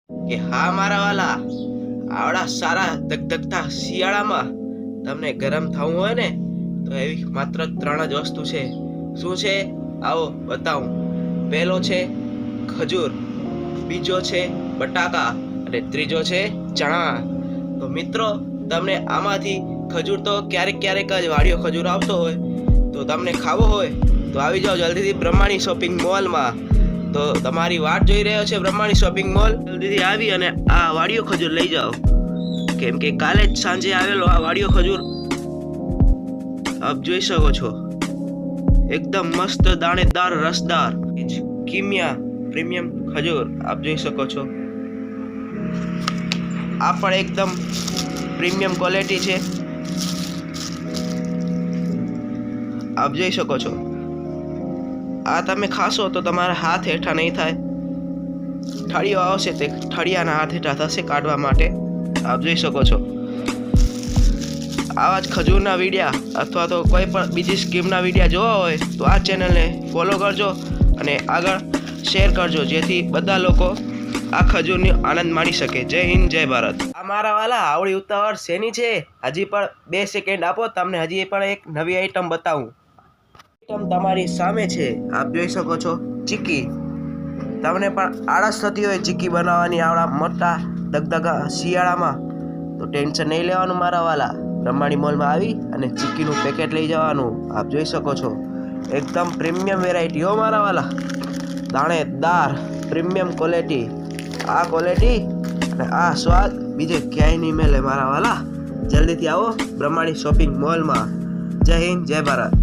કે હા મારા વાલા, આવડા સારા ધગધગતા શિયાળામાં તમને ગરમ થવું હોય ને તો એવી માત્ર 3 જ વસ્તુ છે. શું છે? આવો બતાવું. પહેલો છે ખજૂર, બીજો છે બટાકા અને ત્રીજો છે ચણા. તો મિત્રો, તમને આમાંથી ખજૂર તો ક્યારેક ક્યારેક જ વાડિયો ખજૂર આવતો હોય, તો તમને ખાવો હોય તો આવી જાઓ જલ્દીથી બ્રહ્માણી શોપિંગ મોલમાં. તો તમારી વાટ જોઈ રહ્યો છે બ્રહ્માણી શોપિંગ મોલ. જલ્દીથી આવી અને આ વાડિયો ખજૂર લઈ જાઓ, કેમ કે કાલે જ સાંજે આવેલો આ વાડિયો ખજૂર આપ જોઈ શકો છો. એકદમ મસ્ત દાણેદાર રસદાર કિમિયા પ્રીમિયમ ખજૂર આપ જોઈ શકો છો. આ પણ એકદમ પ્રીમિયમ ક્વોલિટી છે, આપ જોઈ શકો છો. આ તમે ખાશો તો તમારા હાથ હેઠા નહીં થાય, ઠળિયો આવશે તે ઠળિયાના હાથ હેઠા થશે કાઢવા માટે. આપ જોઈ શકો છો. આવા જ ખજૂરના વિડીયા અથવા તો કોઈ પણ બીજી સ્કીમના વિડીયા જોવા હોય તો આ ચેનલને ફોલો કરજો અને આગળ શેર કરજો, જેથી બધા લોકો આ ખજૂરની આનંદ માણી શકે. જય હિન્દ, જય ભારત. આ મારા વાલા આવડી ઉતાવળ શેની છે? હજી પણ 2 સેકન્ડ આપો, તમને હજી પણ એક નવી આઈટમ બતાવું. આઈટમ તમારી સામે છે, આપ જોઈ શકો છો. ચીક્કી. તમને પણ આળસ થતી હોય ચીક્કી બનાવવાની આવડા મોટા ધગધગા શિયાળામાં, તો ટેન્શન નહીં લેવાનું મારા વાલા. બ્રહ્માણી મોલમાં આવી અને ચીક્કીનું પેકેટ લઈ જવાનું. આપ જોઈ શકો છો. એકદમ પ્રીમિયમ વેરાયટી હો મારા વાલા, દાણેદાર પ્રીમિયમ ક્વોલિટી. આ ક્વોલિટી અને આ સ્વાદ બીજે ક્યાંય નહીં મળે મારા વાલા. જલ્દીથી આવો બ્રહ્માણી શોપિંગ મોલમાં. જય હિન્દ, જય ભારત.